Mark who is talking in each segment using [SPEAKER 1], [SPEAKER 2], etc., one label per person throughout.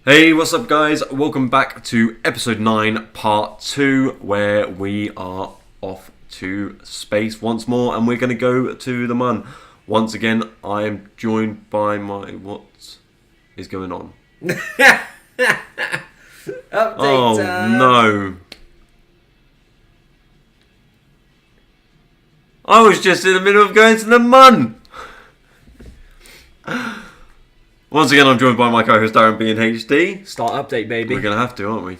[SPEAKER 1] Hey, what's up guys? Welcome back to episode 9, part 2, where we are off to space once more and we're going to go to the Mun. Once again, I am joined by my... What is going on?
[SPEAKER 2] Update
[SPEAKER 1] Oh
[SPEAKER 2] time.
[SPEAKER 1] no. I was just in the middle of going to the Mun. Once again, I'm joined by my co-host Darren B and HD.
[SPEAKER 2] Start update, baby.
[SPEAKER 1] We're going to have to, aren't we?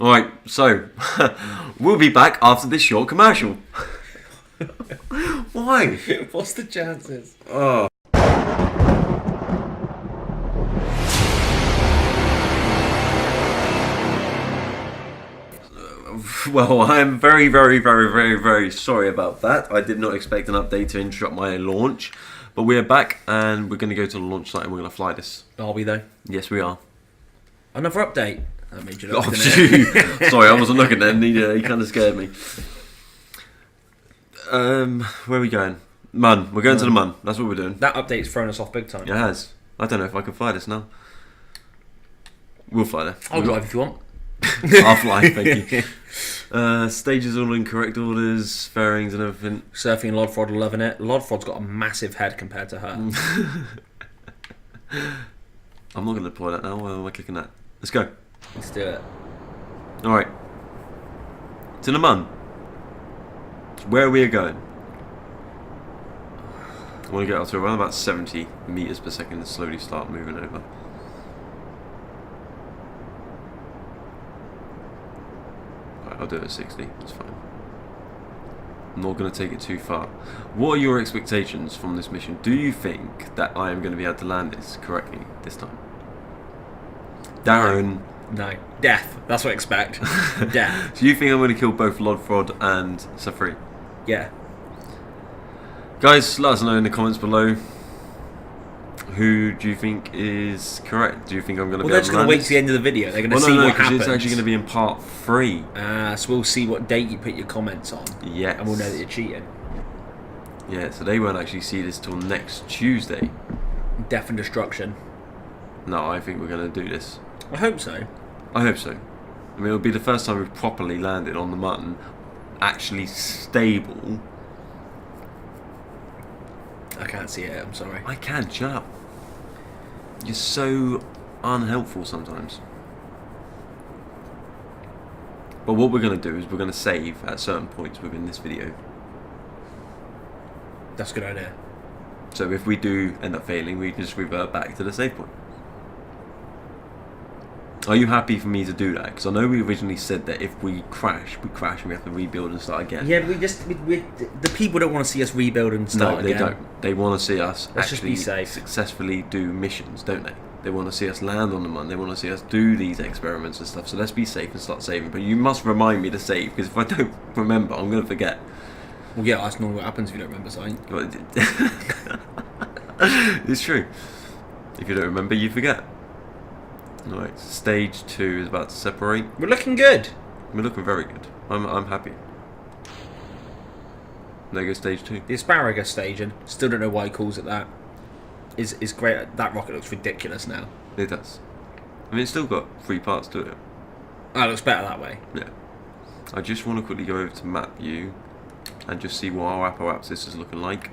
[SPEAKER 1] Alright, so, we'll be back after this short commercial. Why?
[SPEAKER 2] What's the chances?
[SPEAKER 1] Oh. Well, I'm very sorry about that. I did not expect an update to interrupt my launch. But we're back and we're going to go to the launch site and we're going to fly this.
[SPEAKER 2] Are we though?
[SPEAKER 1] Yes, we are.
[SPEAKER 2] Another update. That made you look.
[SPEAKER 1] Oh,
[SPEAKER 2] Didn't it?
[SPEAKER 1] sorry, I wasn't looking then. He kind of scared me. Where are we going? Mun. We're going to the Mun. That's what we're doing.
[SPEAKER 2] That update's thrown us off big time.
[SPEAKER 1] It has. I don't know if I can fly this now. We'll fly there.
[SPEAKER 2] I'll drive if you want.
[SPEAKER 1] I'll fly, thank you. Stages all in correct orders, fairings and everything.
[SPEAKER 2] Surfing and Lodford are loving it. Lodford's got a massive head compared to her.
[SPEAKER 1] I'm not going to deploy that now. Why am I clicking that? Let's go.
[SPEAKER 2] Let's do it.
[SPEAKER 1] Alright. To the Mun. Where we are going. I want to get up to around about 70 meters per second and slowly start moving over. I'll do it at 60, it's fine. I'm not going to take it too far. What are your expectations from this mission? Do you think that I am going to be able to land this correctly this time? Darren.
[SPEAKER 2] No. Death. That's what I expect. Death.
[SPEAKER 1] Do you think I'm going to kill both Lodford and Safri?
[SPEAKER 2] Yeah.
[SPEAKER 1] Guys, let us know in the comments below. Who do you think is correct? Do you think I'm going to be
[SPEAKER 2] Well, they're
[SPEAKER 1] able
[SPEAKER 2] just
[SPEAKER 1] to
[SPEAKER 2] going
[SPEAKER 1] land
[SPEAKER 2] to wait to the end of the video. They're going to see
[SPEAKER 1] no,
[SPEAKER 2] what
[SPEAKER 1] because
[SPEAKER 2] happens.
[SPEAKER 1] it's actually going to be in part 3.
[SPEAKER 2] So we'll see what date you put your comments on.
[SPEAKER 1] Yes.
[SPEAKER 2] And we'll know that you're cheating.
[SPEAKER 1] Yeah, so they won't actually see this till next Tuesday.
[SPEAKER 2] Death and destruction.
[SPEAKER 1] No, I think we're going to do this.
[SPEAKER 2] I hope so.
[SPEAKER 1] I hope so. I mean, it'll be the first time we've properly landed on the Mun, actually stable.
[SPEAKER 2] I can't see it, I'm sorry.
[SPEAKER 1] I can, shut up. You're so unhelpful sometimes. But what we're going to do is we're going to save at certain points within this video.
[SPEAKER 2] That's a good idea.
[SPEAKER 1] So if we do end up failing, we can just revert back to the save point. Are you happy for me to do that? Because I know we originally said that if we crash and we have to rebuild and start again.
[SPEAKER 2] Yeah, the people don't want to see us rebuild and start
[SPEAKER 1] No, they
[SPEAKER 2] again.
[SPEAKER 1] don't. They want to see us
[SPEAKER 2] Let's just
[SPEAKER 1] actually
[SPEAKER 2] be safe.
[SPEAKER 1] successfully do missions, don't they? They want to see us land on the Mun. They want to see us do these experiments and stuff. So let's be safe and start saving. But you must remind me to save, because if I don't remember, I'm going to forget.
[SPEAKER 2] Well, yeah, that's normally what happens if you don't remember something.
[SPEAKER 1] It's true. If you don't remember, you forget. Alright, stage 2 is about to separate.
[SPEAKER 2] We're looking good.
[SPEAKER 1] We're looking very good. I'm happy. There goes stage 2.
[SPEAKER 2] The asparagus staging, still don't know why he calls it that. Is great. That rocket looks ridiculous now.
[SPEAKER 1] It does. I mean, it's still got 3 parts to it.
[SPEAKER 2] Oh, it looks better that way.
[SPEAKER 1] Yeah. I just want to quickly go over to map view and just see what our apparatus is looking like.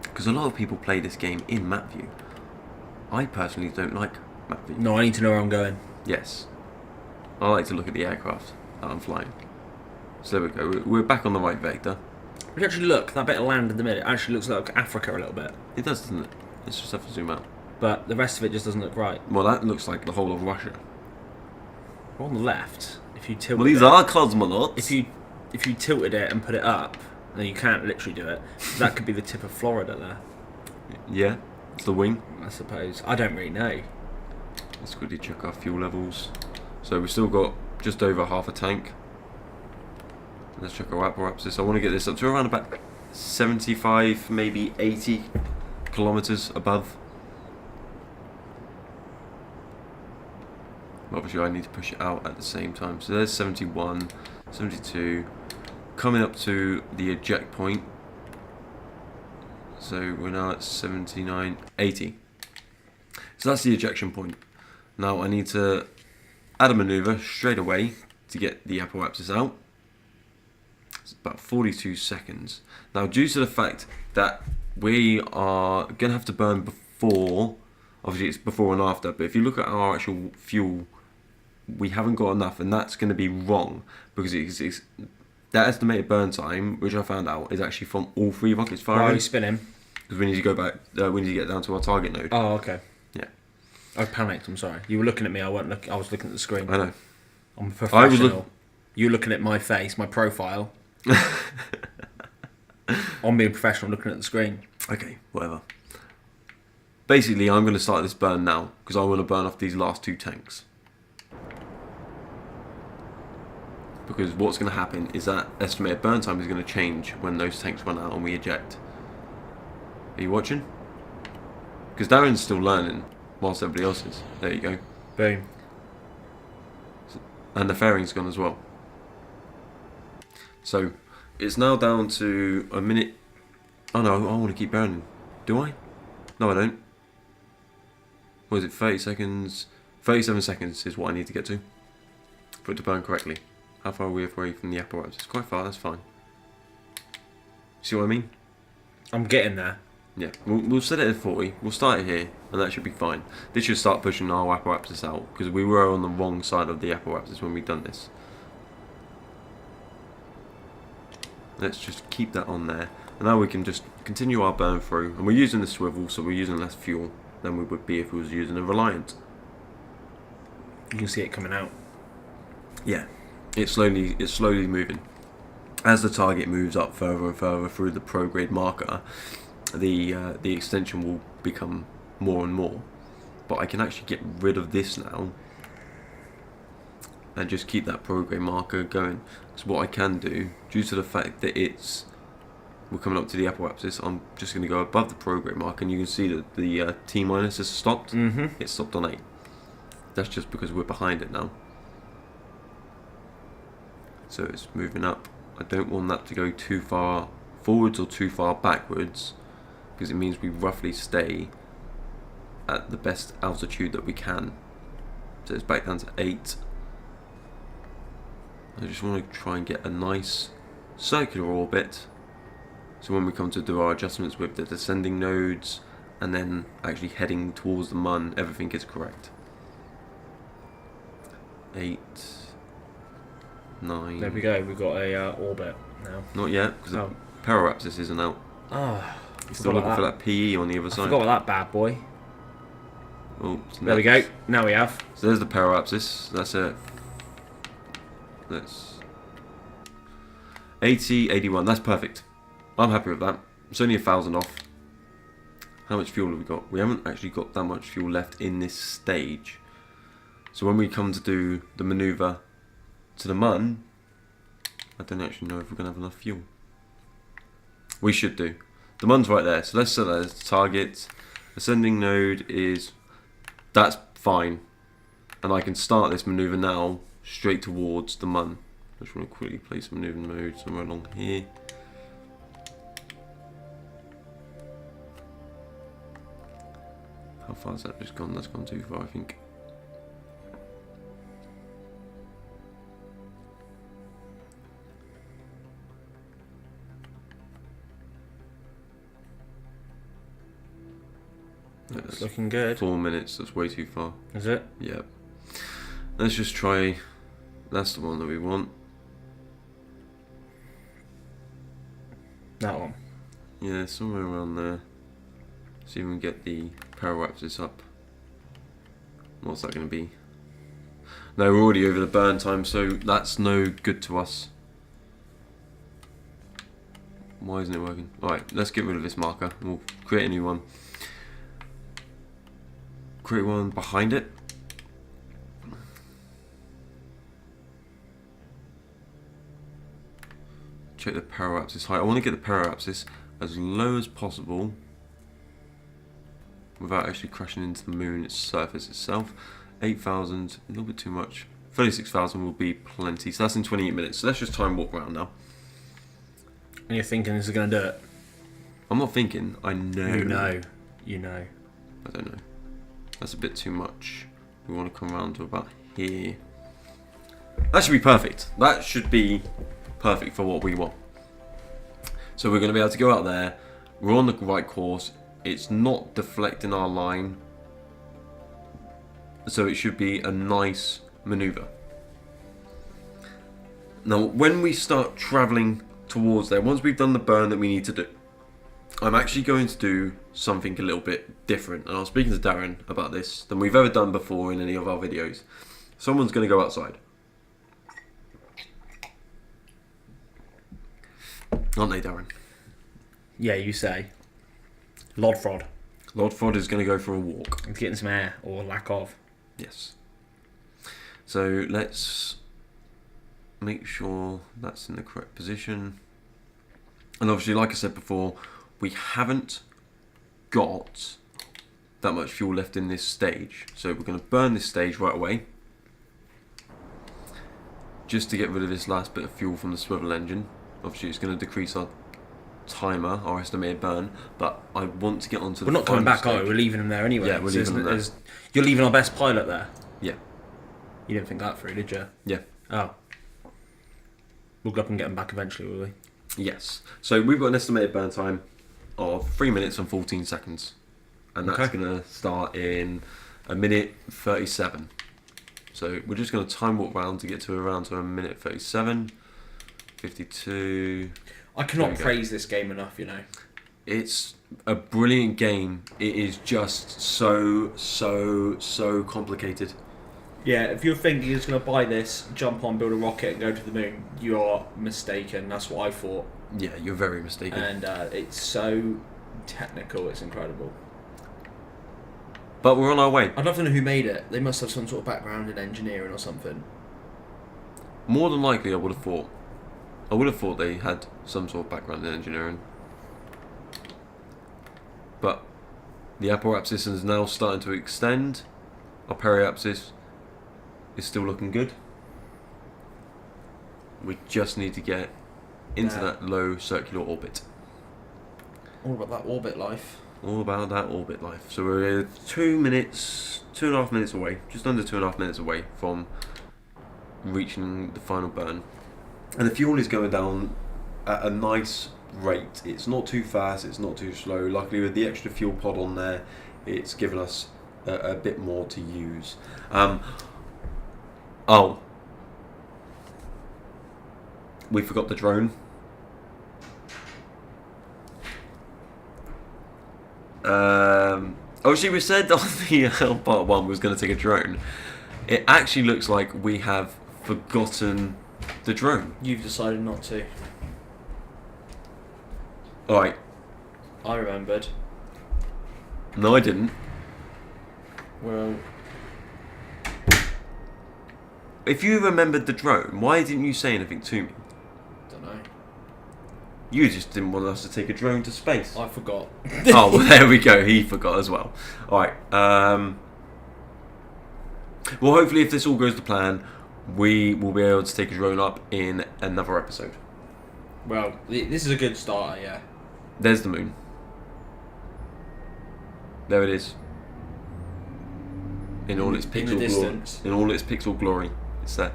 [SPEAKER 1] Because a lot of people play this game in map view. I personally don't like map view.
[SPEAKER 2] No, I need to know where I'm going.
[SPEAKER 1] Yes. I like to look at the aircraft that I'm flying. So there we go. We're back on the right vector.
[SPEAKER 2] But actually, look, that bit of land in the middle actually looks like Africa a little bit.
[SPEAKER 1] It does, doesn't it? Let's just have to zoom out.
[SPEAKER 2] But the rest of it just doesn't look right.
[SPEAKER 1] Well, that looks like the whole of Russia.
[SPEAKER 2] We're on the left. If you tilt
[SPEAKER 1] Well, these are cosmonauts.
[SPEAKER 2] if you tilted it and put it up, then you can't literally do it. That could be the tip of Florida there.
[SPEAKER 1] Yeah, it's the wing.
[SPEAKER 2] I suppose. I don't really know.
[SPEAKER 1] Let's quickly check our fuel levels. So we've still got just over half a tank. Let's check our apparatus. I want to get this up to around about 75, maybe 80 kilometers above. Obviously I need to push it out at the same time. So there's 71, 72, coming up to the eject point. So we're now at 79, 80. So that's the ejection point. Now I need to add a manoeuvre straight away to get the apoapsis out. It's about 42 seconds. Now, due to the fact that we are going to have to burn before, obviously it's before and after, but if you look at our actual fuel, we haven't got enough, and that's going to be wrong, because it's that estimated burn time, which I found out, is actually from all 3 rockets firing.
[SPEAKER 2] Why are you spinning?
[SPEAKER 1] Because we need to go back, we need to get down to our target node.
[SPEAKER 2] Oh, okay.
[SPEAKER 1] Yeah.
[SPEAKER 2] I panicked, I'm sorry. You were looking at me, I was looking at the screen.
[SPEAKER 1] I know.
[SPEAKER 2] I'm a professional. You were looking at my face, my profile. I'm being professional, looking at the screen.
[SPEAKER 1] Okay, whatever. Basically, I'm going to start this burn now, because I want to burn off these last 2 tanks. Because what's going to happen is that estimated burn time is going to change when those tanks run out and we eject. Are you watching? Because Darren's still learning, whilst everybody else is. There you go.
[SPEAKER 2] Boom.
[SPEAKER 1] And the fairing's gone as well. So, it's now down to a minute. Oh no, I want to keep burning. Do I? No, I don't. What is it, 30 seconds? 37 seconds is what I need to get to for it to burn correctly. How far are we away from the apparatus? It's quite far, that's fine. See what I mean?
[SPEAKER 2] I'm getting there.
[SPEAKER 1] Yeah, we'll set it at 40. We'll start it here, and that should be fine. This should start pushing our apparatus out, because we were on the wrong side of the apparatus when we done this. Let's just keep that on there. And now we can just continue our burn through. And we're using the swivel, so we're using less fuel than we would be if we was using a Reliant.
[SPEAKER 2] You can see it coming out.
[SPEAKER 1] Yeah, it's slowly moving. As the target moves up further and further through the prograde marker, the extension will become more and more. But I can actually get rid of this now and just keep that prograde marker going. So what I can do, due to the fact that we're coming up to the apoapsis, I'm just going to go above the prograde marker, and you can see that the T minus has stopped. It stopped on 8. That's just because we're behind it now. So it's moving up. I don't want that to go too far forwards or too far backwards, because it means we roughly stay at the best altitude that we can. So it's back down to 8. I just want to try and get a nice circular orbit, so when we come to do our adjustments with the descending nodes and then actually heading towards the mun, everything is correct. 8, 9.
[SPEAKER 2] There we go, we've got a orbit now.
[SPEAKER 1] Not yet, because the paraapsis isn't out.
[SPEAKER 2] Oh,
[SPEAKER 1] You're still looking for that PE on the other side.
[SPEAKER 2] I forgot about that bad boy.
[SPEAKER 1] Oh,
[SPEAKER 2] there we go, now we have.
[SPEAKER 1] So there's the paraapsis, that's it. That's 80, 81, that's perfect. I'm happy with that. It's only 1,000 off. How much fuel have we got? We haven't actually got that much fuel left in this stage. So when we come to do the manoeuvre to the mun, I don't actually know if we're going to have enough fuel. We should do. The mun's right there, so let's set that as the target. Ascending node is... that's fine. And I can start this manoeuvre now straight towards the mun. I just want to quickly place manoeuvre mode somewhere along here. How far has that just gone? That's gone too far, I think.
[SPEAKER 2] It's looking good.
[SPEAKER 1] 4 minutes, that's way too far.
[SPEAKER 2] Is it?
[SPEAKER 1] Yeah. Let's just try... that's the one that we want.
[SPEAKER 2] That one.
[SPEAKER 1] Yeah, somewhere around there. See if we can get the paraapsis up. What's that going to be? No, we're already over the burn time, so that's no good to us. Why isn't it working? Alright, let's get rid of this marker. We'll create a new one. Create one behind it. Check the paraapsis height. I want to get the paraapsis as low as possible without actually crashing into the moon, its surface itself. 8,000, a little bit too much. 36,000 will be plenty. So that's in 28 minutes. So let's just try and walk around now.
[SPEAKER 2] And you're thinking this is going to do it?
[SPEAKER 1] I'm not thinking. I know.
[SPEAKER 2] You know. You know.
[SPEAKER 1] I don't know. That's a bit too much. We want to come around to about here. That should be perfect. That should be perfect for what we want. So we're going to be able to go out there. We're on the right course. It's not deflecting our line. So it should be a nice maneuver. Now, when we start travelling towards there, once we've done the burn that we need to do, I'm actually going to do something a little bit different. And I was speaking to Darren about this than we've ever done before in any of our videos. Someone's going to go outside. Aren't they, Darren?
[SPEAKER 2] Yeah, you say. Lodfrod.
[SPEAKER 1] Lodfrod is going to go for a walk.
[SPEAKER 2] He's getting some air, or lack of.
[SPEAKER 1] Yes. So let's make sure that's in the correct position. And obviously, like I said before, we haven't got that much fuel left in this stage. So we're going to burn this stage right away. Just to get rid of this last bit of fuel from the swivel engine. Obviously, it's going to decrease our timer, our estimated burn, but I want to get onto the
[SPEAKER 2] We're not coming back,
[SPEAKER 1] stage.
[SPEAKER 2] are we? We're leaving him there anyway.
[SPEAKER 1] Yeah, we're leaving him there.
[SPEAKER 2] You're leaving our best pilot there?
[SPEAKER 1] Yeah.
[SPEAKER 2] You didn't think that through, did you?
[SPEAKER 1] Yeah.
[SPEAKER 2] Oh. We'll go up and get him back eventually, will we?
[SPEAKER 1] Yes. So we've got an estimated burn time of 3 minutes and 14 seconds. And that's going to start in 1:37. So we're just going to time walk round to get to around to 1:37. 52.
[SPEAKER 2] I cannot praise this game enough, you know.
[SPEAKER 1] It's a brilliant game. It is just so complicated.
[SPEAKER 2] Yeah, if you're thinking you're just going to buy this, jump on, build a rocket and go to the moon, you are mistaken. That's what I thought.
[SPEAKER 1] Yeah, you're very mistaken.
[SPEAKER 2] And it's so technical, it's incredible.
[SPEAKER 1] But we're on our way.
[SPEAKER 2] I'd love to know who made it. They must have some sort of background in engineering or something.
[SPEAKER 1] More than likely, I would have thought. I would have thought they had some sort of background in engineering. But the apoapsis is now starting to extend. Our periapsis is still looking good. We just need to get into that low circular orbit.
[SPEAKER 2] All about that orbit life.
[SPEAKER 1] All about that orbit life. So we're 2 minutes, 2.5 minutes away, just under 2.5 minutes away from reaching the final burn. And the fuel is going down at a nice rate. It's not too fast, it's not too slow. Luckily with the extra fuel pod on there, it's given us a bit more to use. We forgot the drone. Obviously we said on the part 1 we was going to take a drone. It actually looks like we have forgotten the drone.
[SPEAKER 2] You've decided not to.
[SPEAKER 1] Alright.
[SPEAKER 2] I remembered.
[SPEAKER 1] No, I didn't.
[SPEAKER 2] Well,
[SPEAKER 1] If you remembered the drone, why didn't you say anything to me?
[SPEAKER 2] don't know.
[SPEAKER 1] You just didn't want us to take a drone to space.
[SPEAKER 2] I forgot.
[SPEAKER 1] Oh, well, there we go. He forgot as well. Alright. Well, hopefully if this all goes to plan, we will be able to take a drone up in another episode.
[SPEAKER 2] Well, this is a good starter, yeah.
[SPEAKER 1] There's the moon. There it is. In all its pixel glory.
[SPEAKER 2] distance.
[SPEAKER 1] In all its pixel glory. It's there.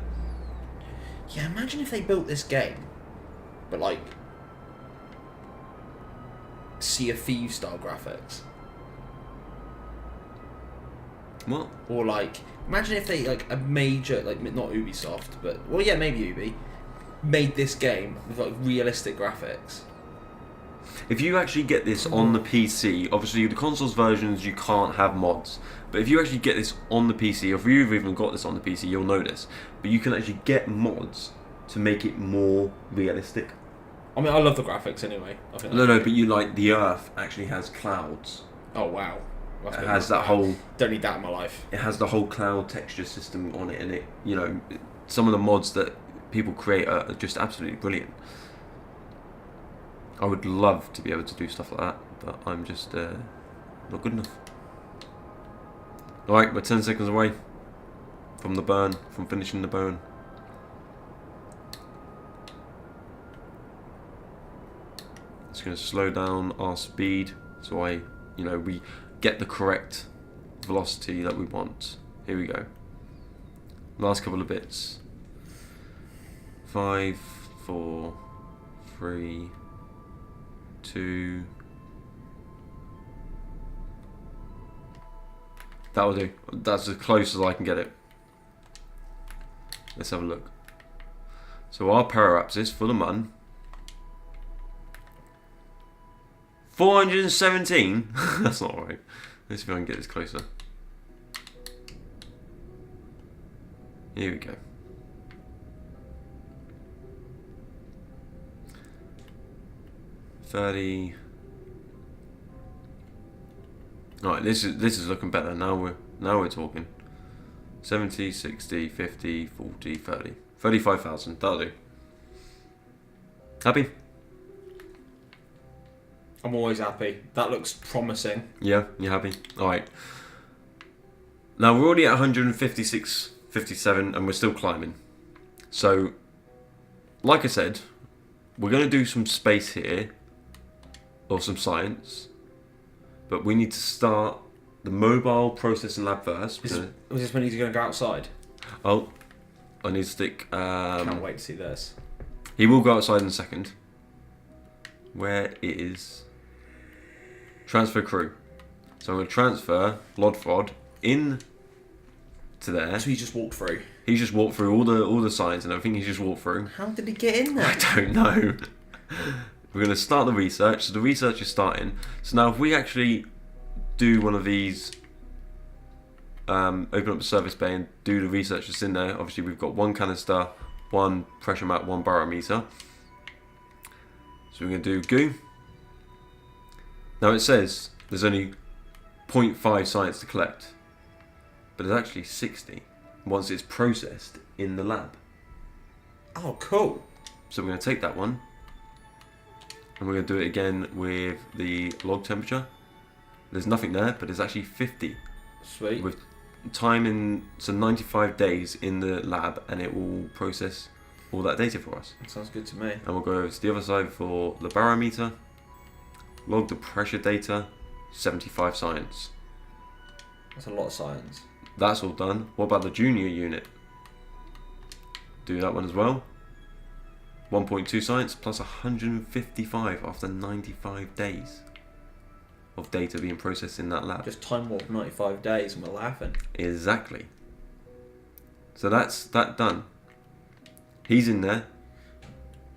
[SPEAKER 2] Yeah, imagine if they built this game, but like Sea of Thieves style graphics.
[SPEAKER 1] What?
[SPEAKER 2] Or like, imagine if they like a major, like not Ubisoft, but well, yeah, maybe Ubi made this game with like realistic graphics.
[SPEAKER 1] If you actually get this on the PC, obviously the consoles versions you can't have mods, but if you actually get this on the PC, or if you've even got this on the PC, you'll know this, but you can actually get mods to make it more realistic.
[SPEAKER 2] I mean, I love the graphics anyway. I think
[SPEAKER 1] No, but you like the Earth actually has clouds.
[SPEAKER 2] Oh wow. That's
[SPEAKER 1] It
[SPEAKER 2] good.
[SPEAKER 1] has that whole.
[SPEAKER 2] Don't need that in my life.
[SPEAKER 1] It has the whole cloud texture system on it, and it, you know, some of the mods that people create are just absolutely brilliant. I would love to be able to do stuff like that, but I'm just not good enough. Alright, we're 10 seconds away from the burn, from finishing the burn. It's going to slow down our speed, so we get the correct velocity that we want. Here we go. Last couple of bits. 5, 4, 3, 2. That'll do. That's as close as I can get it. Let's have a look. So our periapsis for the Mun. 417? That's not right. Let's see if I can get this closer. Here we go. $30. Alright, this is looking better. Now we're talking. 70, 60, 50, 40, 30. 35,000. That'll do. Happy?
[SPEAKER 2] I'm always happy. That looks promising.
[SPEAKER 1] Yeah, you happy? Alright. Now we're already at 156, 57, and we're still climbing. So, like I said, we're going to do some space here, or some science, but we need to start the mobile processing lab first.
[SPEAKER 2] Was this when he's going to go outside?
[SPEAKER 1] Oh, I need to stick...
[SPEAKER 2] Can't wait to see this.
[SPEAKER 1] He will go outside in a second. Where is... Transfer crew. So I'm going to transfer Lodfrod in to there.
[SPEAKER 2] So he just walked through?
[SPEAKER 1] He's just walked through all the signs and everything. He's just walked through.
[SPEAKER 2] How did he get in there?
[SPEAKER 1] I don't know. We're going to start the research. So the research is starting. So now if we actually do one of these, open up the service bay and do the research that's in there. Obviously we've got one canister, one pressure map, one barometer. So we're going to do goo. Now it says there's only 0.5 science to collect, but there's actually 60 once it's processed in the lab.
[SPEAKER 2] Oh, cool.
[SPEAKER 1] So we're going to take that one and we're going to do it again with the log temperature. There's nothing there, but there's actually 50.
[SPEAKER 2] Sweet.
[SPEAKER 1] With time in, so 95 days in the lab, and it will process all that data for us.
[SPEAKER 2] That sounds good to me.
[SPEAKER 1] And we'll go over to the other side for the barometer. Log the pressure data, 75 science.
[SPEAKER 2] That's a lot of science.
[SPEAKER 1] That's all done. What about the junior unit? Do that one as well. 1.2 science plus 155 after 95 days of data being processed in that lab.
[SPEAKER 2] Just time warp 95 days and we're laughing.
[SPEAKER 1] Exactly. So that's that done. He's in there.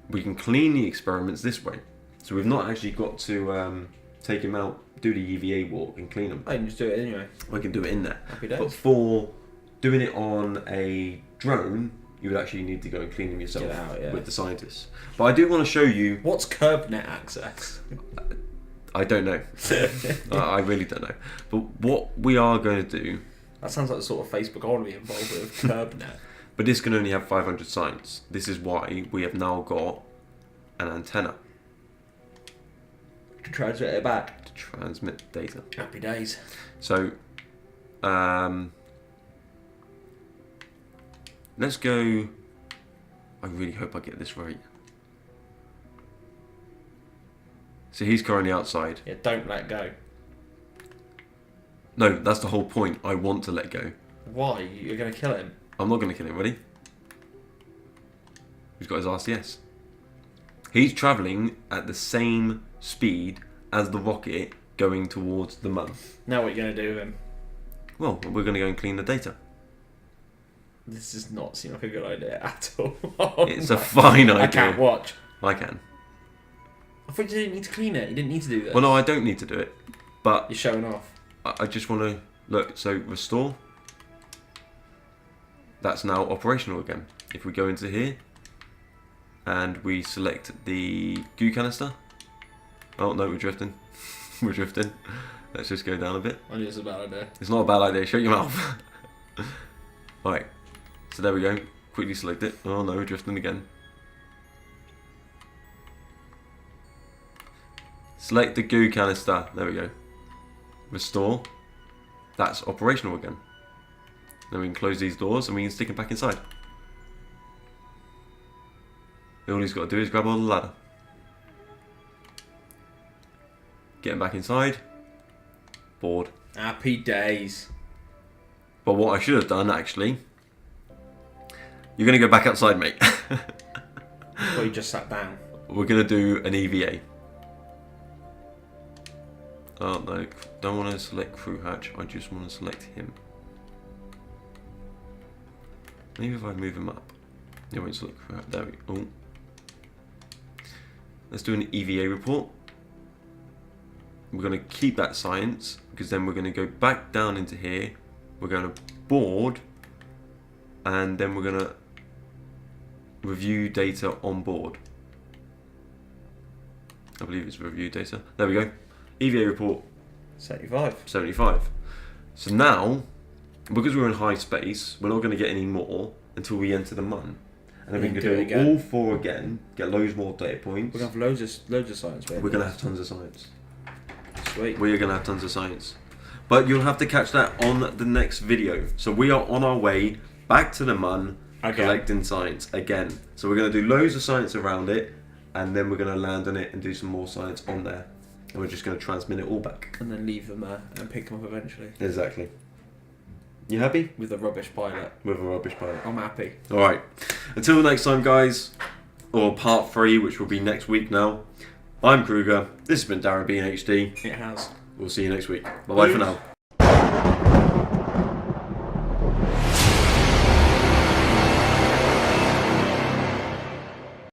[SPEAKER 1] We can clean the experiments this way. So we've not actually got to take him out, do the EVA walk and clean them.
[SPEAKER 2] I can just do it anyway.
[SPEAKER 1] We can do it in there.
[SPEAKER 2] Happy days.
[SPEAKER 1] But for doing it on a drone, you would actually need to go and clean them yourself
[SPEAKER 2] Get out, yeah.
[SPEAKER 1] with the scientists. But I do want to show you...
[SPEAKER 2] What's CurbNet access?
[SPEAKER 1] I don't know. I really don't know. But what we are going to do...
[SPEAKER 2] That sounds like the sort of Facebook I want to be involved with, CurbNet.
[SPEAKER 1] But this can only have 500 science. This is why we have now got an antenna.
[SPEAKER 2] To transmit it back.
[SPEAKER 1] To transmit data.
[SPEAKER 2] Happy days.
[SPEAKER 1] So, let's go... I really hope I get this right. So he's currently outside.
[SPEAKER 2] Yeah, don't let go.
[SPEAKER 1] No, that's the whole point. I want to let go.
[SPEAKER 2] Why? You're going to kill him?
[SPEAKER 1] I'm not going to kill him, ready? He's got his RCS. He's travelling at the same speed as the rocket going towards the Mun.
[SPEAKER 2] Now what are you going to do with him?
[SPEAKER 1] Well, we're going to go and clean the data.
[SPEAKER 2] This does not seem like a good idea at all.
[SPEAKER 1] It's a fine idea.
[SPEAKER 2] I can't watch.
[SPEAKER 1] I can.
[SPEAKER 2] I thought you didn't need to clean it. You didn't need to do this.
[SPEAKER 1] Well, no, I don't need to do it. But
[SPEAKER 2] You're showing off.
[SPEAKER 1] I just want to... Look, so restore. That's now operational again. If we go into here and we select the goo canister. Oh, no, we're drifting. We're drifting. Let's just go down a bit.
[SPEAKER 2] I knew it's a bad idea.
[SPEAKER 1] It's not a bad idea. Shut your mouth. Alright. So there we go. Quickly select it. Oh no, we're drifting again. Select the goo canister. There we go. Restore. That's operational again. Then we can close these doors and we can stick him back inside. All he's got to do is grab on the ladder. Get him back inside. Board.
[SPEAKER 2] Happy days.
[SPEAKER 1] But what I should have done, actually... You're going to go back outside, mate.
[SPEAKER 2] Well, you just sat down.
[SPEAKER 1] We're going to do an EVA. Oh, no. Don't want to select Crew Hatch. I just want to select him. Maybe if I move him up. You won't select Crew Hatch. There we go. Oh. Let's do an EVA report. We're going to keep that science, because then we're going to go back down into here. We're going to board, and then we're going to review data on board. I believe it's review data. There we go. EVA report
[SPEAKER 2] 75.
[SPEAKER 1] 75. So now, because we're in high space, we're not going to get any more until we enter the MUN. And then we can do it all 4 again, get loads more data points.
[SPEAKER 2] We're going to have loads of science, baby.
[SPEAKER 1] We're going to have tons of science.
[SPEAKER 2] Sweet.
[SPEAKER 1] We are going to have tons of science. But you'll have to catch that on the next video. So we are on our way back to the MUN, collecting science again. So we're going to do loads of science around it, and then we're going to land on it and do some more science on there. And we're just going to transmit it all back.
[SPEAKER 2] And then leave them there and pick them up eventually.
[SPEAKER 1] Exactly. You happy?
[SPEAKER 2] With a rubbish pilot.
[SPEAKER 1] With a rubbish pilot.
[SPEAKER 2] I'm happy.
[SPEAKER 1] Alright. Until next time, guys. Or part 3, which will be next week now. I'm Kruger. This has been Darren B in HD.
[SPEAKER 2] It has.
[SPEAKER 1] We'll see you next week. Bye-bye for now.